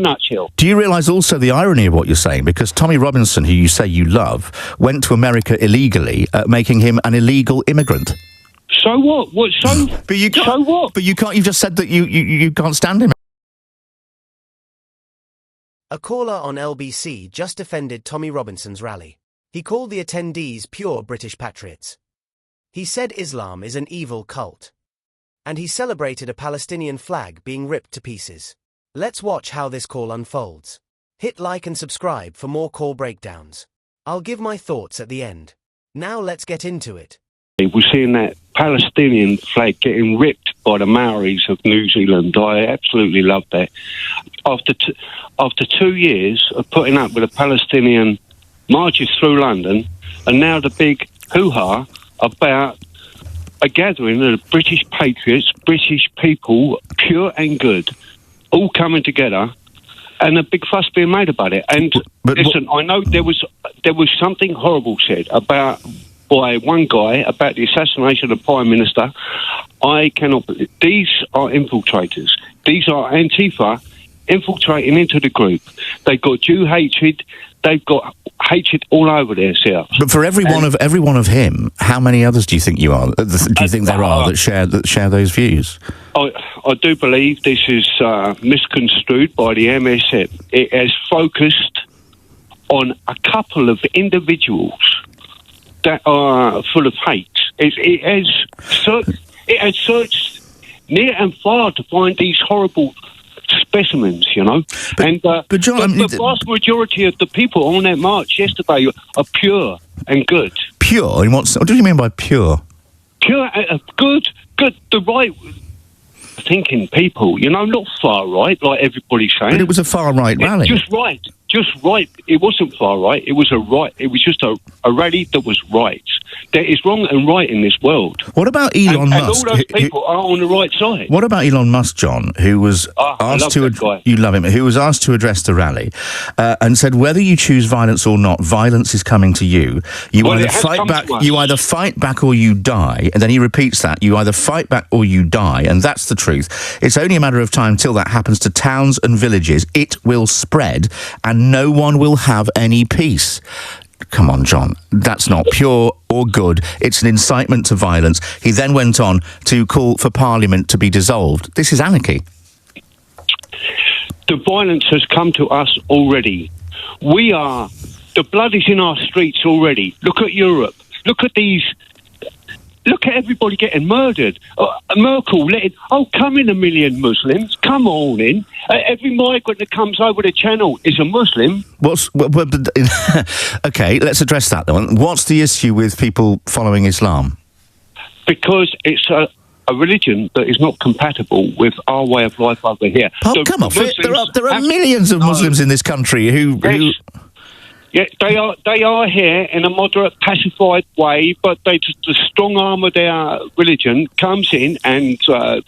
nutshell. Do you realise also the irony of what you're saying? Because Tommy Robinson, who you say you love, went to America illegally, making him an illegal immigrant. So what? What? So? But you can't, so what? But you can't. You've just said that you can't stand him. A caller on LBC just defended Tommy Robinson's rally. He called the attendees pure British patriots. He said Islam is an evil cult. And he celebrated a Palestinian flag being ripped to pieces. Let's watch how this call unfolds. Hit like and subscribe for more call breakdowns. I'll give my thoughts at the end. Now let's get into it. We're seeing that Palestinian flag getting ripped by the Maoris of New Zealand. I absolutely love that. After 2 years of putting up with the Palestinian marches through London, and now the big hoo-ha about a gathering of British patriots, British people, pure and good, all coming together, and a big fuss being made about it. And listen, I know there was something horrible said by one guy about the assassination of the Prime Minister. I cannot believe. These are infiltrators. These are Antifa infiltrating into the group. They've got Jew hatred. They've got hatred all over themselves. But for every one of him, how many others do you think you are? Do you think there are that share those views? I do believe this is misconstrued by the MSF. It has focused on a couple of individuals that are full of hate. It has searched near and far to find these horrible specimens, you know. But John, the vast majority of the people on that march yesterday are pure and good. Pure? What do you mean by pure? Pure, good, the right thinking people, you know, not far right like everybody's saying. But it was a far right rally. Just right. It wasn't far right. It was It was just a rally that was right. There is wrong and right in this world. What about Elon Musk? And all those people are on the right side. What about Elon Musk, John, who was asked to... You love him. Who was asked to address the rally and said, whether you choose violence or not, violence is coming to you. You either fight back or you die. And then he repeats that. You either fight back or you die. And that's the truth. It's only a matter of time till that happens to towns and villages. It will spread and no one will have any peace. Come on, John. That's not pure or good. It's an incitement to violence. He then went on to call for Parliament to be dissolved. This is anarchy. The violence has come to us already. The blood is in our streets already. Look at Europe. Look at everybody getting murdered. Merkel letting, come in 1 million Muslims. Come on in. Every migrant that comes over the channel is a Muslim. Okay, let's address that then. What's the issue with people following Islam? Because it's a religion that is not compatible with our way of life over here. Come on, there are millions of Muslims in this country who... Yeah, they are here in a moderate, pacified way, but the strong arm of their religion comes in and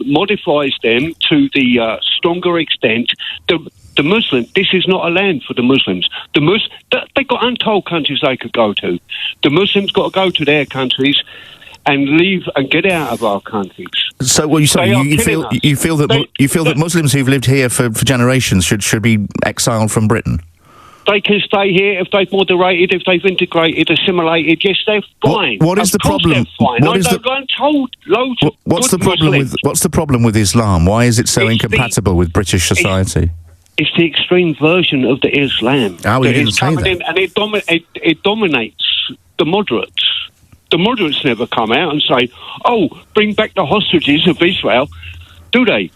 modifies them to the stronger extent. The Muslim, this is not a land for the Muslims. They've got untold countries they could go to. The Muslims got to go to their countries and leave and get out of our countries. So, what you feel that Muslims who've lived here for generations should be exiled from Britain? They can stay here if they've moderated, if they've integrated, assimilated. Yes, they're fine. What is the problem? What's the problem with Islam? Why is it so incompatible with British society? It's the extreme version of the Islam. Oh, you didn't say that. And it dominates the moderates. The moderates never come out and say, bring back the hostages of Israel, do they?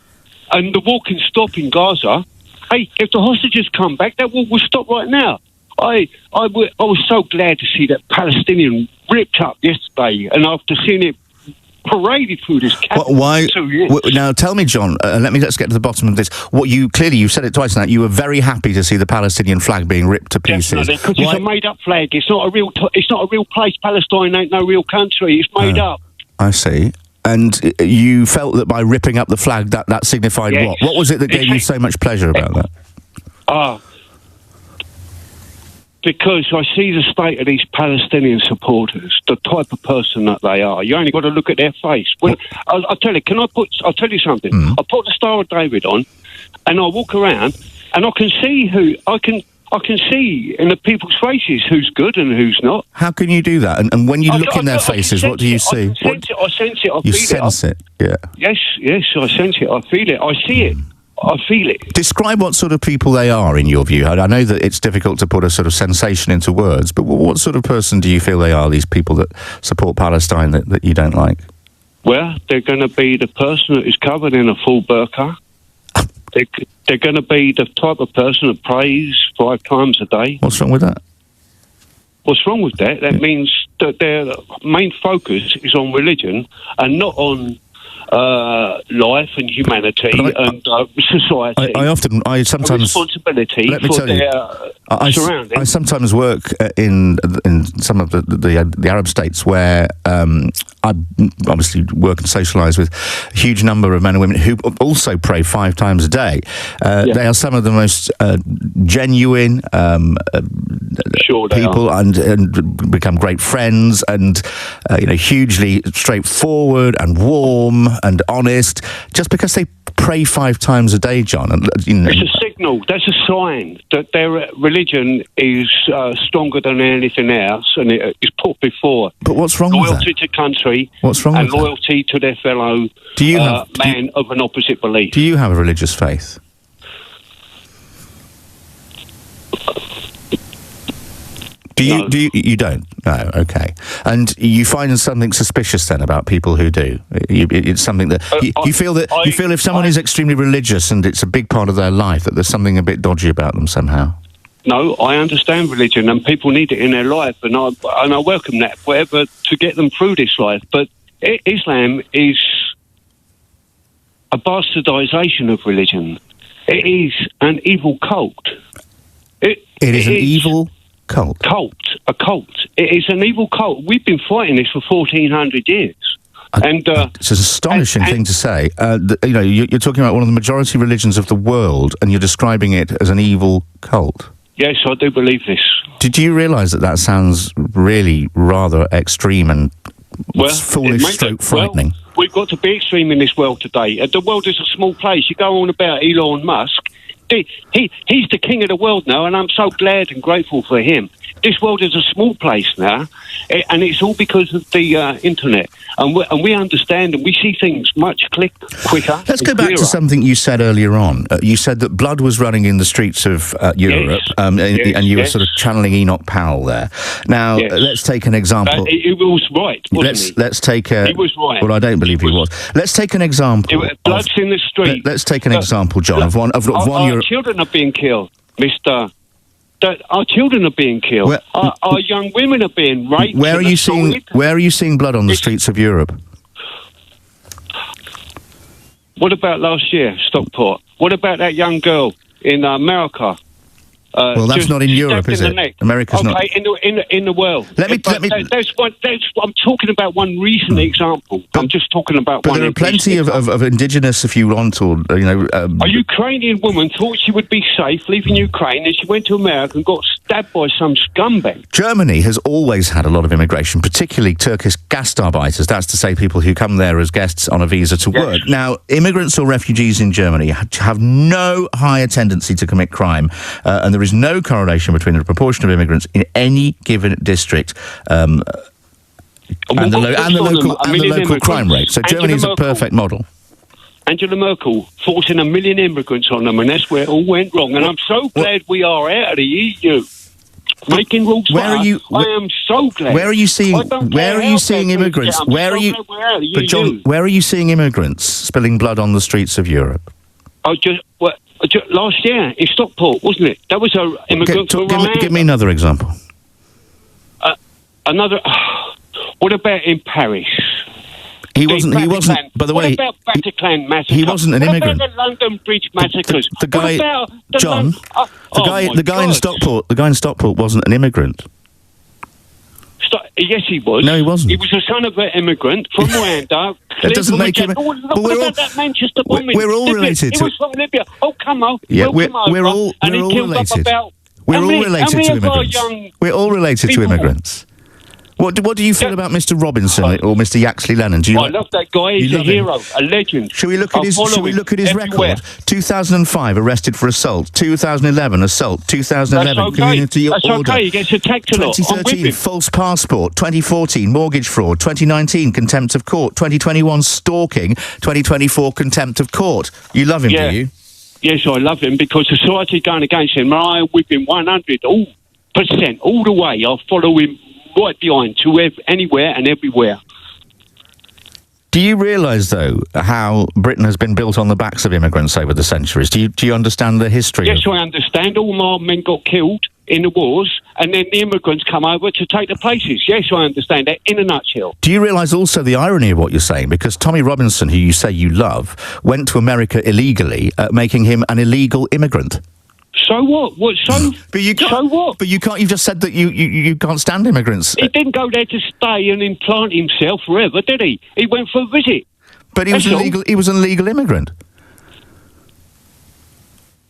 And the war can stop in Gaza. Hey, if the hostages come back, that war will stop right now. I was so glad to see that Palestinian ripped up yesterday, and after seeing it paraded through this capital for 2 years. Now, tell me, John, let's get to the bottom of this. You've said it twice now, you were very happy to see the Palestinian flag being ripped to pieces. Definitely, because it's a made-up flag. It's not a real place. Palestine ain't no real country. It's made up. I see. And you felt that by ripping up the flag, that signified what? What was it that gave you so much pleasure about that? Because I see the state of these Palestinian supporters, the type of person that they are. You only got to look at their face. I'll tell you, I'll tell you something. I put the Star of David on, and I walk around, and I can see I can see in the people's faces who's good and who's not. How can you do that? And when you look in their faces, what do you see? I sense it. I you feel sense it. Yeah. Yes, I sense it. I feel it. I see it. I feel it. Describe what sort of people they are, in your view. I know that it's difficult to put a sort of sensation into words, but what sort of person do you feel they are, these people that support Palestine that you don't like? Well, they're going to be the person that is covered in a full burqa. They're going to be the type of person that prays 5 times a day. What's wrong with that? What's wrong with that? That means that their main focus is on religion and not on life and humanity and society. I sometimes responsibility for their surroundings. I sometimes work in some of the Arab states where I obviously work and socialise with a huge number of men and women who also pray 5 times a day. They are some of the most genuine people and become great friends and hugely straightforward and warm and honest, just because they pray 5 times a day, John. And, it's a signal. That's a sign that their religion is stronger than anything else, and it is put before. But what's wrong with that? Loyalty to country. What's wrong with loyalty to their fellow man of an opposite belief. Do you have a religious faith? You don't? No, okay. And you find something suspicious then about people who do? It's something that you feel that you feel if someone is extremely religious and it's a big part of their life, that there's something a bit dodgy about them somehow. No, I understand religion and people need it in their life, and I welcome that, whatever, to get them through this life. But Islam is a bastardisation of religion. It is an evil cult. It is an evil cult. A cult. It is an evil cult. We've been fighting this for 1,400 years. It's an astonishing thing to say. You're talking about one of the majority religions of the world, and you're describing it as an evil cult. Yes, I do believe this. Did you realise that sounds really rather extreme and foolish stroke frightening? Well, we've got to be extreme in this world today. The world is a small place. You go on about Elon Musk. He's the king of the world now, and I'm so glad and grateful for him. This world is a small place now, and it's all because of the internet. And we understand and we see things much quicker. Let's go back to something you said earlier on. You said that blood was running in the streets of Europe, and you were sort of channeling Enoch Powell there. Now, let's take an example. He was right, wasn't he? Let's take a... He was right. Well, I don't believe he was. Let's take an example. Blood's in the street. Let's take an example, John, of one... Our children are being killed, Mr... Our children are being killed. Our young women are being raped. Where are you seeing blood on the streets of Europe? What about last year, Stockport? What about that young girl in America? Well, that's not in Europe, is it? America's not. Okay, in the world. I'm talking about one recent example. I'm just talking about one. But there are plenty of indigenous, if you want, or a Ukrainian woman thought she would be safe leaving Ukraine, and she went to America and got stabbed by some scumbag. Germany has always had a lot of immigration, particularly Turkish Gastarbeiters. That's to say, people who come there as guests on a visa to work. Now, immigrants or refugees in Germany have no higher tendency to commit crime, and there is no correlation between the proportion of immigrants in any given district and the local crime rate. So Germany is a perfect model. Angela Merkel forcing 1 million immigrants on them, and that's where it all went wrong. And I'm so glad we are out of the EU. Making rules. I am so glad. Where are you seeing immigrants? John, where are you seeing immigrants spilling blood on the streets of Europe? Last year in Stockport, wasn't it? That was an immigrant. Give me another example. What about in Paris? He wasn't. By the way, what about Bataclan massacre? He wasn't an immigrant. What about the London Bridge massacres? The guy in Stockport. The guy in Stockport wasn't an immigrant. Yes, he was. No, he wasn't. He was the son of an immigrant from Rwanda. That doesn't make him... What about that Manchester bombing? We're all related to... He was from Libya. Oh, come on. Yeah, we're all related. We're all related to immigrants. We're all related to immigrants. What do you feel about Mr. Robinson or Mr. Yaxley Lennon? I love that guy. He's a hero, a legend. Shall we look at his record? 2005, arrested for assault. 2011, assault. 2011, community order. That's okay. He gets attacked a lot. 2013, false passport. 2014, mortgage fraud. 2019, contempt of court. 2021, stalking. 2024, contempt of court. You love him, do you? Yes, I love him because society going against him. I'm with him 100%, all the way. I follow him right behind to anywhere and everywhere. Do you realise, though, how Britain has been built on the backs of immigrants over the centuries? Do you understand the history? Yes, I understand. All my men got killed in the wars, and then the immigrants come over to take the places. Yes, I understand that in a nutshell. Do you realise also the irony of what you're saying? Because Tommy Robinson, who you say you love, went to America illegally, making him an illegal immigrant. So what? So what? But you can't. You've just said that you can't stand immigrants. He didn't go there to stay and implant himself forever, did he? He went for a visit. But he was an illegal immigrant.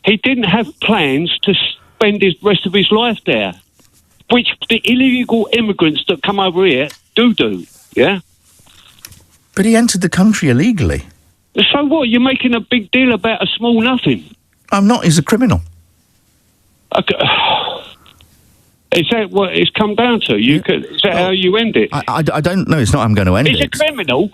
He didn't have plans to spend the rest of his life there, which the illegal immigrants that come over here do. Yeah. But he entered the country illegally. So what? You're making a big deal about a small nothing. I'm not. He's a criminal. Okay. Is that what it's come down to? Is that how you end it? I don't know. It's not. I'm going to end it. He's a criminal.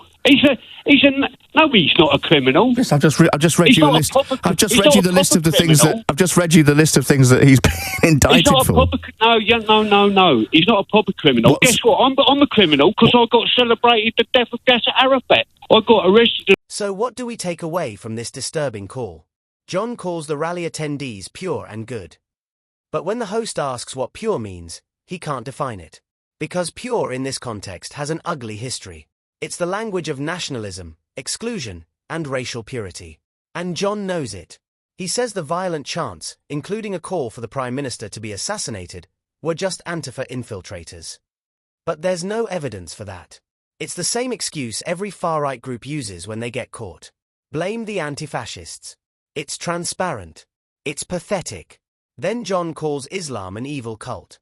No, he's not a criminal. Yes, I've just read you a list. I've just read you the list of the things that. I've just read you the list of things that he's been indicted for. No. He's not a proper criminal. Guess what? I'm a criminal because I got celebrated the death of Yasser Arafat. I got arrested. So what do we take away from this disturbing call? John calls the rally attendees pure and good. But when the host asks what pure means, he can't define it. Because pure in this context has an ugly history. It's the language of nationalism, exclusion, and racial purity. And John knows it. He says the violent chants, including a call for the Prime Minister to be assassinated, were just Antifa infiltrators. But there's no evidence for that. It's the same excuse every far-right group uses when they get caught. Blame the anti-fascists. It's transparent. It's pathetic. Then John calls Islam an evil cult.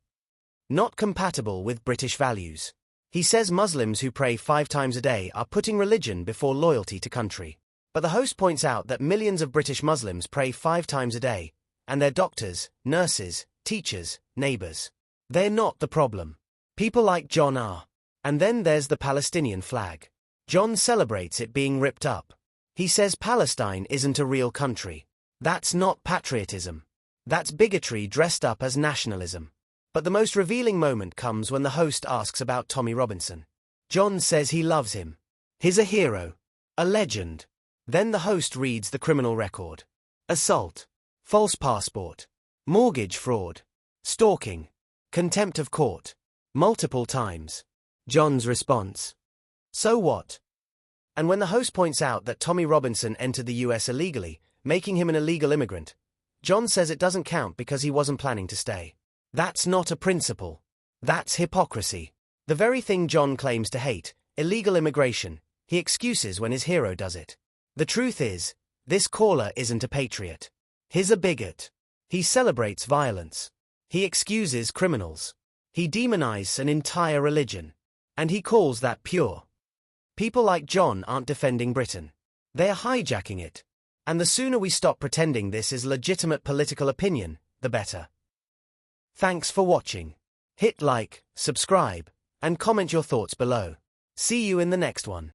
Not compatible with British values. He says Muslims who pray 5 times a day are putting religion before loyalty to country. But the host points out that millions of British Muslims pray 5 times a day, and they're doctors, nurses, teachers, neighbours. They're not the problem. People like John are. And then there's the Palestinian flag. John celebrates it being ripped up. He says Palestine isn't a real country. That's not patriotism. That's bigotry dressed up as nationalism. But the most revealing moment comes when the host asks about Tommy Robinson. John says he loves him. He's a hero. A legend. Then the host reads the criminal record. Assault. False passport. Mortgage fraud. Stalking. Contempt of court. Multiple times. John's response. So what? And when the host points out that Tommy Robinson entered the US illegally, making him an illegal immigrant, John says it doesn't count because he wasn't planning to stay. That's not a principle. That's hypocrisy. The very thing John claims to hate, illegal immigration, he excuses when his hero does it. The truth is, this caller isn't a patriot. He's a bigot. He celebrates violence. He excuses criminals. He demonizes an entire religion. And he calls that pure. People like John aren't defending Britain. They are hijacking it. And the sooner we stop pretending this is legitimate political opinion, the better. Thanks for watching. Hit like, subscribe, and comment your thoughts below. See you in the next one.